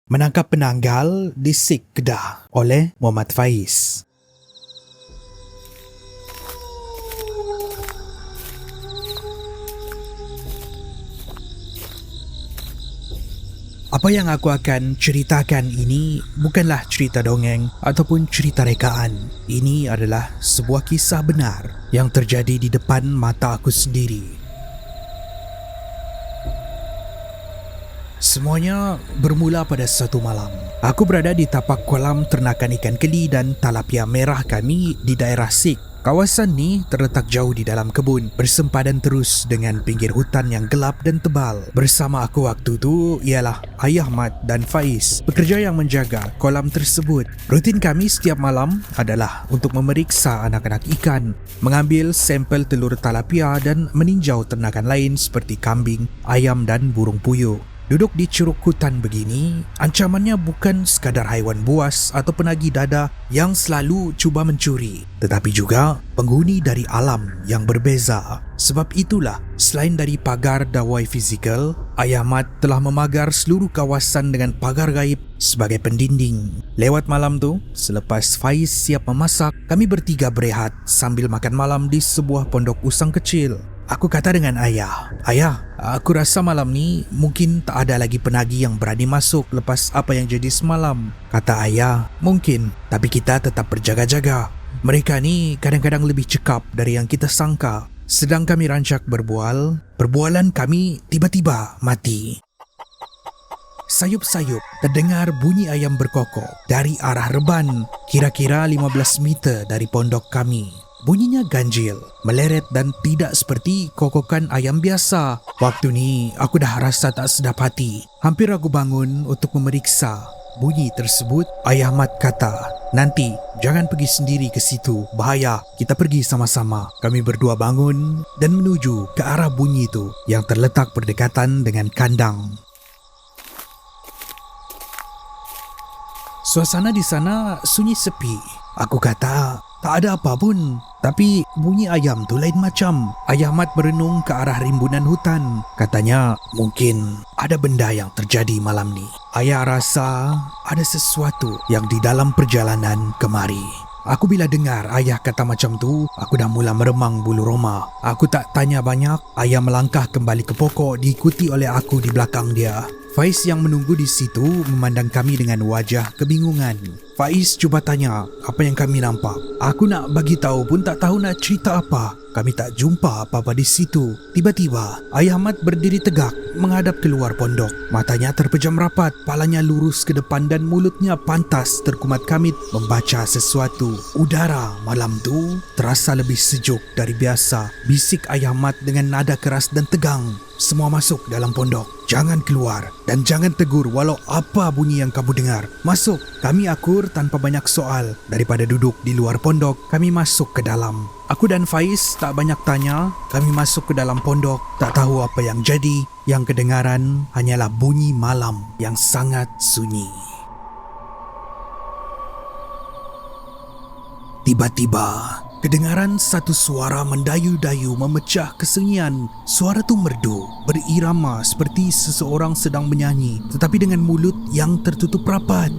Menangkap penanggal di Sik Kedah oleh Muhammad Faiz. Apa yang aku akan ceritakan ini bukanlah cerita dongeng ataupun cerita rekaan. Ini adalah sebuah kisah benar yang terjadi di depan mata aku sendiri. Semuanya bermula pada satu malam. Aku berada di tapak kolam ternakan ikan keli dan talapia merah kami di daerah Sik. Kawasan ni terletak jauh di dalam kebun, bersempadan terus dengan pinggir hutan yang gelap dan tebal. Bersama aku waktu tu ialah Ayah Mat dan Faiz, pekerja yang menjaga kolam tersebut. Rutin kami setiap malam adalah untuk memeriksa anak-anak ikan, mengambil sampel telur talapia dan meninjau ternakan lain seperti kambing, ayam dan burung puyuh. Duduk di curug hutan begini, ancamannya bukan sekadar haiwan buas atau penagih dada yang selalu cuba mencuri, tetapi juga penghuni dari alam yang berbeza. Sebab itulah, selain dari pagar dawai fizikal, Ayah Mat telah memagar seluruh kawasan dengan pagar gaib sebagai pendinding. Lewat malam tu, selepas Faiz siap memasak, kami bertiga berehat sambil makan malam di sebuah pondok usang kecil. Aku kata dengan ayah, "Ayah, aku rasa malam ni mungkin tak ada lagi penagih yang berani masuk lepas apa yang jadi semalam." Kata ayah, "Mungkin, tapi kita tetap berjaga-jaga. Mereka ni kadang-kadang lebih cekap dari yang kita sangka." Sedang kami rancak berbual, perbualan kami tiba-tiba mati. Sayup-sayup terdengar bunyi ayam berkokok dari arah reban, kira-kira 15 meter dari pondok kami. Bunyinya ganjil, meleret dan tidak seperti kokokan ayam biasa. Waktu ni aku dah rasa tak sedap hati. Hampir aku bangun untuk memeriksa bunyi tersebut. Ayah Mat kata, "Nanti jangan pergi sendiri ke situ, bahaya. Kita pergi sama-sama." Kami berdua bangun dan menuju ke arah bunyi itu yang terletak berdekatan dengan kandang. Suasana di sana sunyi sepi. Aku kata, tak ada apa pun. Tapi bunyi ayam tu lain macam. Ayah Mat merenung ke arah rimbunan hutan. Katanya, mungkin ada benda yang terjadi malam ni. Ayah rasa ada sesuatu yang di dalam perjalanan kemari. Aku bila dengar ayah kata macam tu, aku dah mula meremang bulu roma. Aku tak tanya banyak. Ayah melangkah kembali ke pokok diikuti oleh aku di belakang dia. Faiz yang menunggu di situ memandang kami dengan wajah kebingungan. Faiz cuba tanya apa yang kami nampak. Aku nak bagi tahu pun tak tahu nak cerita apa. Kami tak jumpa apa-apa di situ. Tiba-tiba, Ayah Mat berdiri tegak menghadap keluar pondok. Matanya terpejam rapat, palanya lurus ke depan dan mulutnya pantas terkumat kamit membaca sesuatu. Udara malam tu terasa lebih sejuk dari biasa. Bisik Ayah Mat dengan nada keras dan tegang. "Semua masuk dalam pondok. Jangan keluar dan jangan tegur walau apa bunyi yang kamu dengar. Masuk." Kami akur tanpa banyak soal. Daripada duduk di luar pondok, kami masuk ke dalam. Aku dan Faiz tak banyak tanya. Kami masuk ke dalam pondok, tak tahu apa yang jadi. Yang kedengaran hanyalah bunyi malam yang sangat sunyi. Tiba-tiba, kedengaran satu suara mendayu-dayu memecah kesunyian. Suara tu merdu, berirama seperti seseorang sedang menyanyi, tetapi dengan mulut yang tertutup rapat.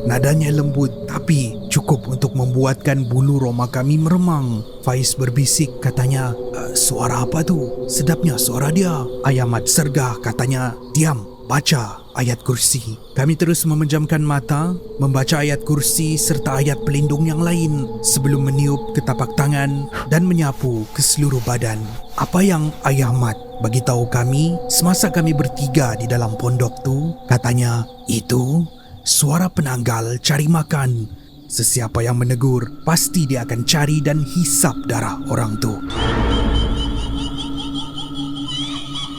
Nadanya lembut tapi cukup untuk membuatkan bulu roma kami meremang. Faiz berbisik, katanya, "Suara apa tu? Sedapnya suara dia." Ayah Mat sergah, katanya, "Diam, baca ayat kursi." Kami terus memejamkan mata, membaca ayat kursi serta ayat pelindung yang lain sebelum meniup ke tapak tangan dan menyapu ke seluruh badan. Apa yang Ayah Mat bagi tahu kami semasa kami bertiga di dalam pondok tu, katanya, itu suara penanggal cari makan. Sesiapa yang menegur, pasti dia akan cari dan hisap darah orang tu.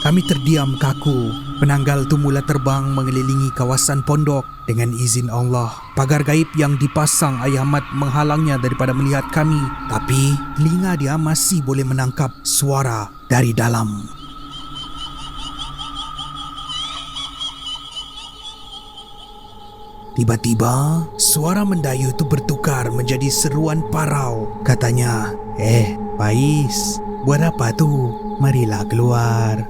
Kami terdiam kaku. Penanggal tu mula terbang mengelilingi kawasan pondok. Dengan izin Allah, pagar gaib yang dipasang Ayah Mat menghalangnya daripada melihat kami. Tapi telinga dia masih boleh menangkap suara dari dalam. Tiba-tiba, suara mendayu itu bertukar menjadi seruan parau. Katanya, Faiz, buat apa tu? marilah keluar.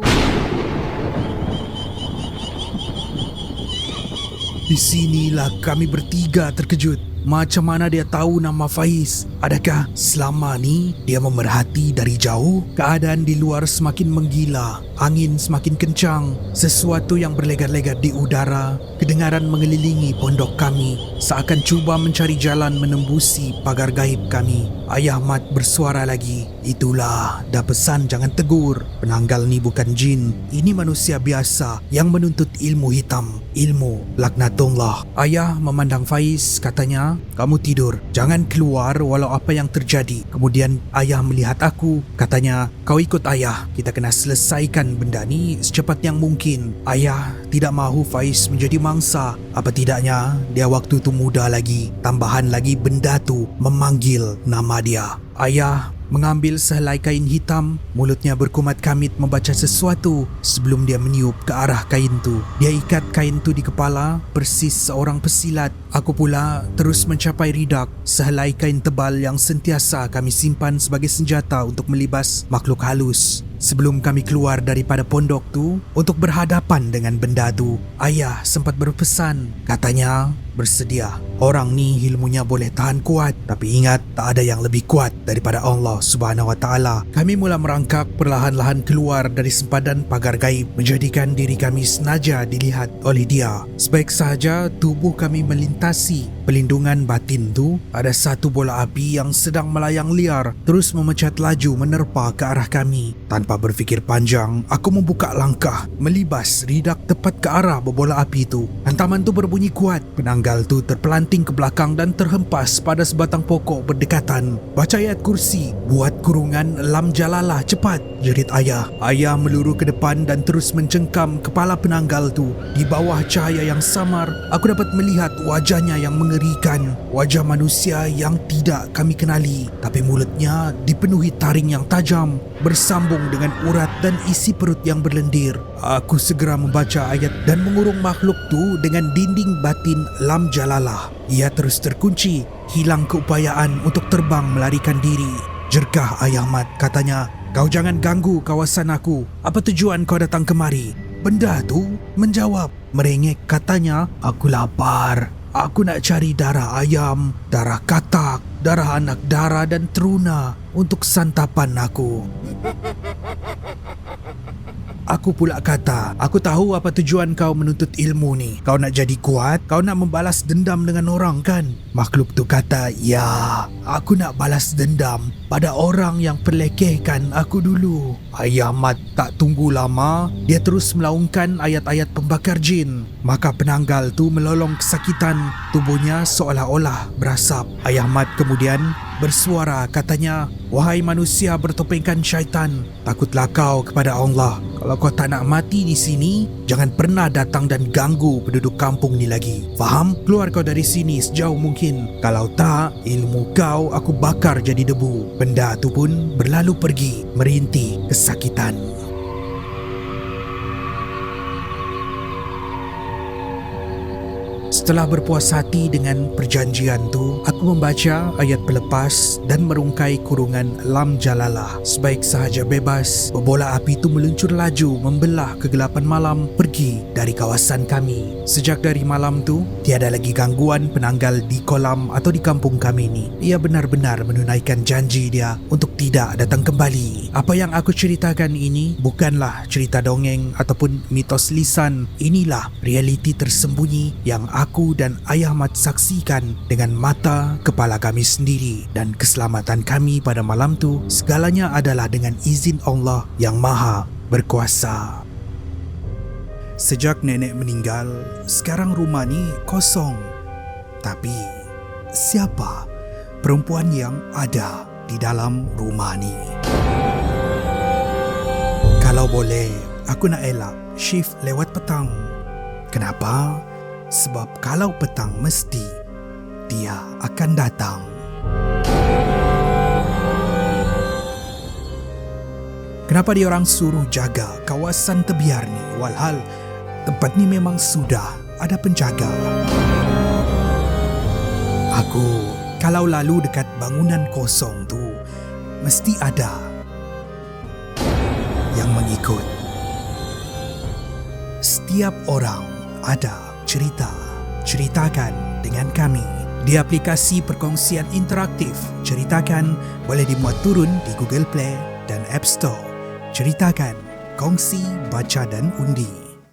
Di sinilah kami bertiga terkejut. Macam mana dia tahu nama Faiz? Adakah selama ni dia memerhati dari jauh? Keadaan di luar semakin menggila. Angin semakin kencang. Sesuatu yang berlegar-legar di udara kedengaran mengelilingi pondok kami. Seakan cuba mencari jalan menembusi pagar gaib kami. Ayah Mat bersuara lagi. Itulah, dah pesan jangan tegur. Penanggal ni bukan jin. Ini manusia biasa yang menuntut ilmu hitam. Ilmu laknatullah. Ayah memandang Faiz, katanya, kamu tidur, jangan keluar walau apa yang terjadi. Kemudian ayah melihat aku, katanya, kau ikut ayah, kita kena selesaikan benda ni secepat yang mungkin. Ayah tidak mahu Faiz menjadi mangsa. Apa tidaknya dia waktu tu muda lagi. Tambahan lagi benda tu memanggil nama dia. Ayah mengambil sehelai kain hitam, mulutnya berkumat kamit membaca sesuatu sebelum dia meniup ke arah kain tu. Dia ikat kain tu di kepala, persis seorang pesilat. Aku pula terus mencapai ridak, sehelai kain tebal yang sentiasa kami simpan sebagai senjata untuk melibas makhluk halus. Sebelum kami keluar daripada pondok tu untuk berhadapan dengan benda tu, ayah sempat berpesan, katanya, bersedia. Orang ni ilmunya boleh tahan kuat, tapi ingat tak ada yang lebih kuat daripada Allah Subhanahu Wa Taala. Kami mula merangkak perlahan-lahan keluar dari sempadan pagar gaib, menjadikan diri kami senaja dilihat oleh dia. Sebaik sahaja tubuh kami melintasi pelindungan batin tu, ada satu bola api yang sedang melayang liar terus memecat laju menerpa ke arah kami. Tanpa berfikir panjang, aku membuka langkah, melibas ridak tepat ke arah bola api tu. Hantaman tu berbunyi kuat. Penanggal tu terpelanting ke belakang dan terhempas pada sebatang pokok berdekatan. Baca ayat kursi, buat kurungan lam jalalah cepat, jerit ayah. Ayah meluru ke depan dan terus mencengkam kepala penanggal tu. Di bawah cahaya yang samar, aku dapat melihat wajahnya yang mengerikan. Wajah manusia yang tidak kami kenali, tapi mulutnya dipenuhi taring yang tajam, bersambung dengan urat dan isi perut yang berlendir. Aku segera membaca ayat dan mengurung makhluk tu dengan dinding batin lam jalalah. Ia terus terkunci, hilang keupayaan untuk terbang melarikan diri. Jerkah ayah Mat, katanya, kau jangan ganggu kawasan aku. Apa tujuan kau datang kemari? Benda tu menjawab, merengek, katanya, aku lapar. Aku nak cari darah ayam, darah katak, darah anak dara dan teruna untuk santapan aku. Aku pula kata, aku tahu apa tujuan kau menuntut ilmu ni. Kau nak jadi kuat? Kau nak membalas dendam dengan orang kan? Makhluk tu kata, ya, aku nak balas dendam pada orang yang perlekehkan aku dulu. Ayah Mat tak tunggu lama, dia terus melaungkan ayat-ayat pembakar jin. Maka penanggal tu melolong kesakitan, tubuhnya seolah-olah berasap. Ayah Mat kemudian bersuara, katanya, wahai manusia bertopengkan syaitan, takutlah kau kepada Allah. Kalau kau tak nak mati di sini, jangan pernah datang dan ganggu penduduk kampung ni lagi. Faham? Keluar kau dari sini sejauh mungkin. Kalau tak, ilmu kau aku bakar jadi debu. Benda tu pun berlalu pergi, merintih kesakitan. Setelah berpuas hati dengan perjanjian tu, aku membaca ayat pelepas dan merungkai kurungan lam jalalah. Sebaik sahaja bebas, bola api tu meluncur laju membelah kegelapan malam pergi dari kawasan kami. Sejak dari malam tu, tiada lagi gangguan penanggal di kolam atau di kampung kami ni. Ia benar-benar menunaikan janji dia untuk tidak datang kembali. Apa yang aku ceritakan ini bukanlah cerita dongeng ataupun mitos lisan. Inilah realiti tersembunyi yang aku dan ayah Mat saksikan dengan mata kepala kami sendiri. Dan keselamatan kami pada malam tu, segalanya adalah dengan izin Allah yang Maha Berkuasa. Sejak nenek meninggal, sekarang rumah ni kosong. Tapi siapa perempuan yang ada di dalam rumah ni? Kalau boleh, aku nak elak shift lewat petang. Kenapa? Sebab kalau petang mesti dia akan datang. Kenapa dia orang suruh jaga kawasan tebiar ni, walhal tempat ni memang sudah ada penjaga? Aku kalau lalu dekat bangunan kosong tu, mesti ada pengikut. Setiap orang ada cerita. Ceritakan dengan kami. Di aplikasi perkongsian interaktif Ceritakan boleh dimuat turun di Google Play dan App Store. Ceritakan, kongsi, baca dan undi.